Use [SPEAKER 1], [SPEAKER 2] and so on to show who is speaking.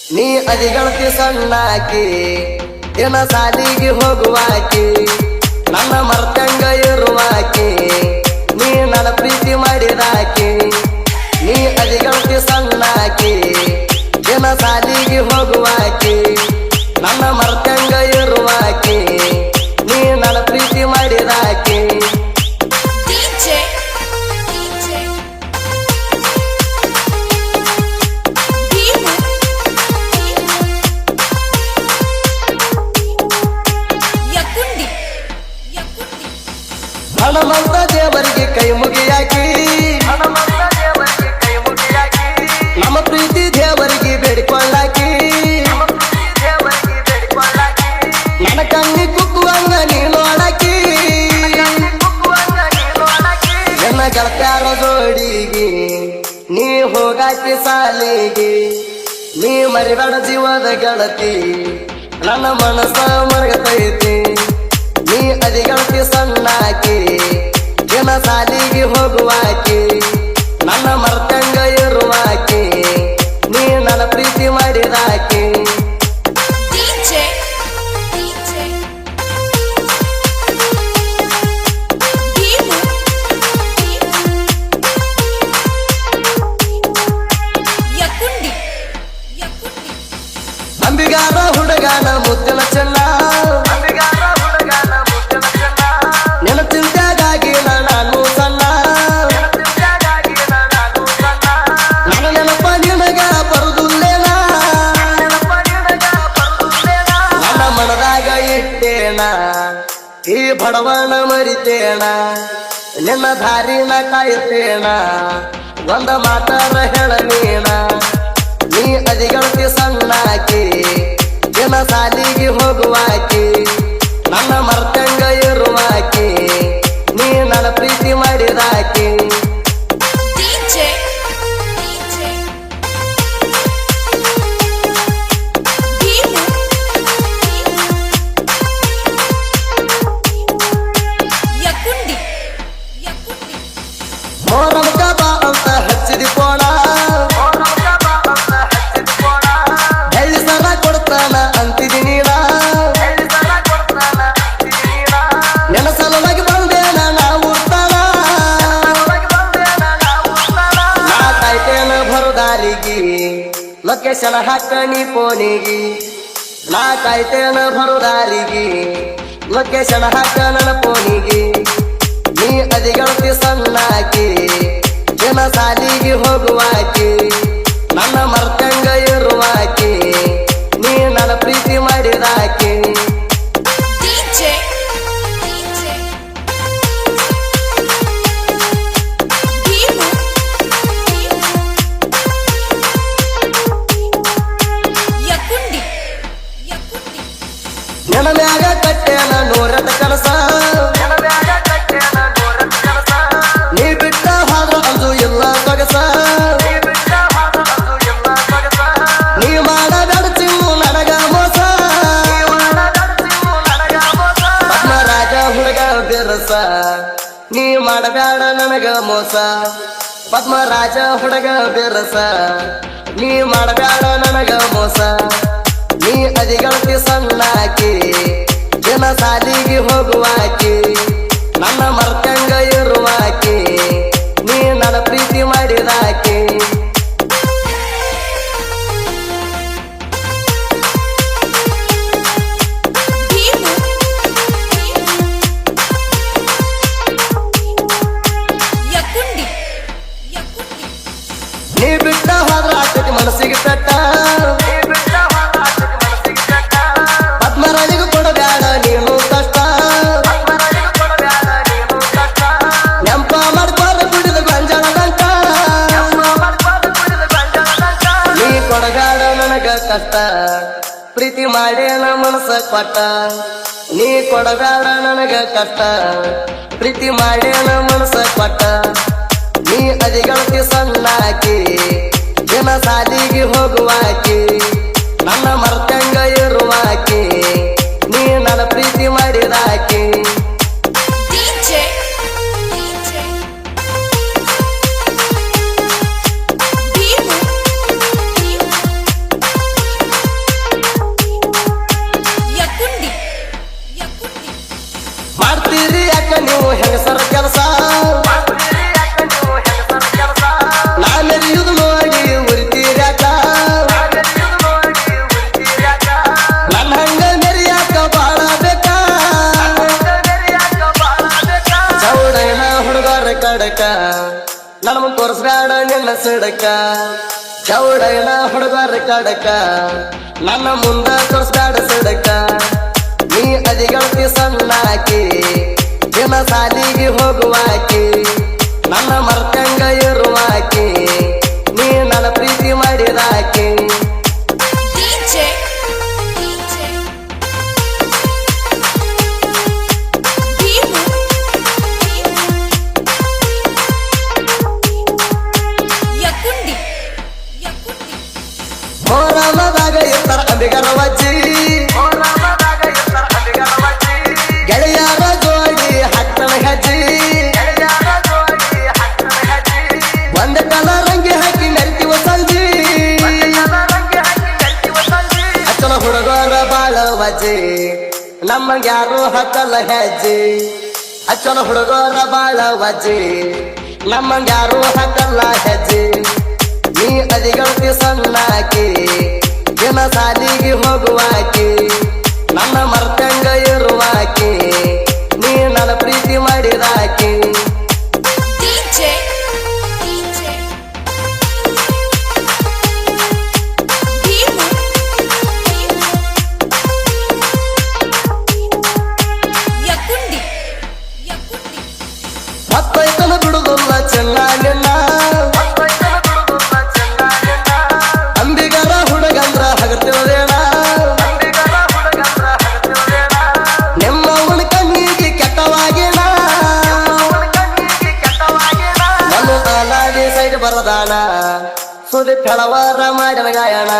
[SPEAKER 1] ನೀ ಅದಿಗಳತಿ ಸಣ್ಣಾಕಿ ದಿನ ಸಾಲಿಗೆ ಹೋಗುವಾಕಿ ನನ್ನ ಮರ್ತಂಗ ಇರುವಾಕಿ ನೀ ನನ್ನ ಪ್ರೀತಿ ಮಾಡಿದಾಕಿ ನೀ ಅದಿಗಳತಿ ಸಣ್ಣಾಕಿ ದಿನ ಸಾಲಿಗೆ ಹೋಗುವಾಕಿ ನನ್ನ ಮರ್ತಂಗ ಇರುವಾಕಿ ನೀ ನನ್ನ ಪ್ರೀತಿ ಮಾಡಿದಾಕಿ ಹನುಮಂತ ದೇವರಿಗೆ ಕೈ ಮುಗಿಯಾಕಿ ನಮ್ಮ ಪ್ರೀತಿ ದೇವರಿಗೆ ಬೇಡಿಕೊಳ್ಳಾಕಿ ನನ್ನ ಕಣ್ಣಿ ಕುಕ್ಕುವಂಗ ನೀನೋಡಾಕಿ ನನ್ನ ಗೆಳತ್ಯಾರ ಜೋಡಿಗೆ ನೀ ಹೋಗಾಕಿ ಸಾಲಿಗೆ ನೀ ಮರಿಬೇಡ ಜೀವದ ಗೆಳತಿ ನನ್ನ ಮನಸ್ಸ ಮರಗತೈತಿ ನೀ ಅದಿಗಳತಿ ಸಣ್ಣಾಕಿ ದಿನ ಸಾಲಿಗೆ ಹೋಗುವಾಕಿ ನನ್ನ ಮರ್ತಂಗ ಇರುವಾಕಿ ನೀ ನನ್ನ ಪ್ರೀತಿ ಮಾಡಿದಾಕಿ ಅಂಬಿಗಾರ ಹುಡುಗಾನ ಮುದ್ದಿನ ಚೆನ್ನ ನಿನ್ನ ಚಿಂತೆಗಾಗಿ ನಾನು ಸಣ್ಣ ನನ್ನ ನೆನಪ ನಿನಗ ಬರುದಿಲ್ಲೇನ ನನ್ನ ಮನದಾಗ ಇಟ್ಟೇನ ಈ ಬಡವನ ಮರಿತೇಣ ನಿನ್ನ ದಾರಿನ ಕಾಯುತ್ತೇಣ ಒಂದ ಮಾತಾರ ಹೇಳನೇನ ನೀ ಅದಿಗಳತಿ ಸಣ್ಣಾಕಿ ದಿನ ಸಾಲಿಗೆ ಹೋಗುವಾಕಿ ನನ್ನ ಮರ್ತಂಗ ಇರುವಾಕಿ ನೀ ನನ್ನ ಪ್ರೀತಿ ಮಾಡಿದಾಕಿ ಮೋರಮಕ ಬಾ ಅಂತ ಹಚ್ಚಿದಿ ಪೋಣ ಎಳ್ಳಿ ಸಲ ಕೊಡ್ತಾನ ಅಂತಿದಿ ನೀನ ನೆನಸಲವಾಗಿ ಬಂದೇನ ನಾವು ನಾ ಕಾಯ್ತೇನ ಬರುದಾರಿಗೆ ಲೊಕೇಶನ್ ಹಾಕಣಿ ಫೋನಿಗೆ ನಾ ಕಾಯ್ತೇನ ಬರುದಾರಿಗೆ ಲೊಕೇಶನ್ ಹಾಕ ನನ್ನ ಫೋನಿಗೆ ನೀ ಅದಿಗಳತಿ ಸಣ್ಣಾಕಿ ದಿನ ಸಾಲಿಗೆ ಹೋಗುವಾಕಿ ನನ್ನ ಮರ್ತಂಗ ಇರುವಾಕಿ ನೀ ನನ್ನ ಪ್ರೀತಿ ಮಾಡಿದಾಕಿ ನನ್ನ ಮ್ಯಾಗ ಕಟ್ಟೇನ ನೂರಟ ಕೆಲಸ ನೀ ಬಿಟ್ಟ ಹಾದ್ರ ಅಂದು ಇಲ್ಲ ಸೊಗಸ ನೀ ಮಾಡಬೇಡ ಚಿನ್ನು ನನಗ ಮೋಸ ಪದ್ಮರಾಜ ಹುಡುಗ ಬಿರಸ ನೀ ಮಾಡಬೇಡ ನನಗ ಮೋಸ ಪದ್ಮರಾಜ ಹುಡುಗ ಬಿರಸ ನೀ ಮಾಡಬೇಡ ನನಗ ಮೋಸ ನೀ ಅದಿಗಳತಿ ಸಣ್ಣಾಕಿ ದಿನ ಸಾಲಿಗೆ ಹೋಗುವಾಕಿ ನನ್ನ ಮರ್ತಂಗ ಇರುವಾಕಿ ನೀ ನನ್ನ ಪ್ರೀತಿ ಮಾಡಿದಾಕಿ ನೀ ಬಿಟ್ಟ ಹೋದ್ರ ಆಕತಿ ಮನಸ್ಸಿಗೆ ಕಟ್ಟ ಪದ್ಮರಾಜಿಗೂ ಕೊಡಬೇಡ ನೀನು ಕಷ್ಟ ನೆಂಪ ಮಾಡ್ಕೋದ ಕುಡಿದ ಗಂಜಳ ಗಂಟ ನೀ ಕೊಡಬೇಡ ನನಗ ಕಷ್ಟ ಪ್ರೀತಿ ಮಾಡೇನ ಮನಸ್ಸ ಕೊಟ್ಟ ನೀ ಕೊಡಬೇಡ ನನಗ ಕಷ್ಟ ಪ್ರೀತಿ ಮಾಡೇನ ಮನಸ್ಸ ಕೊಟ್ಟ ನೀ ಅದಿಗಳತಿ ಸಣ್ಣಾಕಿ ದಿನ ಸಾಲಿಗೆ ಹೋಗುವಾಕಿ ನನ್ನ ಮರ್ತಂಗ ಇರುವಾಕಿ ನೀ ನನ್ನ ಪ್ರೀತಿ ಮಾಡಿದಾಕಿ ಕಣ್ಣ ಸಿಡಕ ಚೌಡೈನ ಹುಡುಗರ ಕಡಕ ನನ್ನ ಮುಂದ ತೋರ್ಸ್ದಾಡ ಸಿಡಕ ನೀ ಅದಿಗಳತಿ ಸಣ್ಣಾಕಿ ದಿನ ಸಾಲಿಗೆ ಹೋಗುವಾಕಿ ನನ್ನ ಮರ್ತಂಗ ಇರುವಾಕಿ ನೀ ನನ್ನ ಪ್ರೀತಿ ಮಾಡಿದಾಕಿ ಮೋರಮದಾಗ ಇರ್ತಾರ ಅಂಬಿಗರ ವಜ್ಜಿ ಗೆಳೆಯರ ಜೋಡಿ ಹತ್ತನ ಹೆಜ್ಜಿ ಒಂದ ಕಲರಂಗಿ ಹಾಕಿ ಮೆರಿತೀವ ಸಂಜಿ ಹಚ್ಚನ ಹುಡುಗರ ಬಾಳ ವಜ್ಜಿ ನಮ್ಮಂಗ್ಯಾರು ಹತ್ತಲ್ಲ ಹೆಜ್ಜಿ ಹಚ್ಚನ ಹುಡುಗರ ಬಾಳ ವಜ್ಜಿ ನಮ್ಮಂಗ್ಯಾರು ಹತ್ತಲ್ಲ ಹೆಜ್ಜಿ ನೀ ಅದಿಗಳತಿ ಸಣ್ಣಾಕಿ ದಿನ ಸಾಲಿಗೆ ಹೋಗುವಾಕಿ ನನ್ನ ಮರ್ತಂಗ ಇರುವಾಕಿ ನೀ ನನ್ನ ಪ್ರೀತಿ ಮಾಡಿದಾಕಿ ಮತ್ತೈತನ ಬಿಡುದಿಲ್ಲ ಚೆನ್ನ ನಿನ್ನ ಅಂಬಿಗರ ಹುಡುಗಂದ್ರ ಹಗತಿರೋದೇಣ ನಿಮ್ಮವನ ಕಣ್ಣಿಗೆ ಕೆಟ್ಟವಾಗೇಣ ನಾನು ಆಲಾದಿ ಸೈಡ್ ಬರದಾಣ ಸುದಿ ಫೆಳವಾರ ಮಾಡಿದ ಗಾಯಣ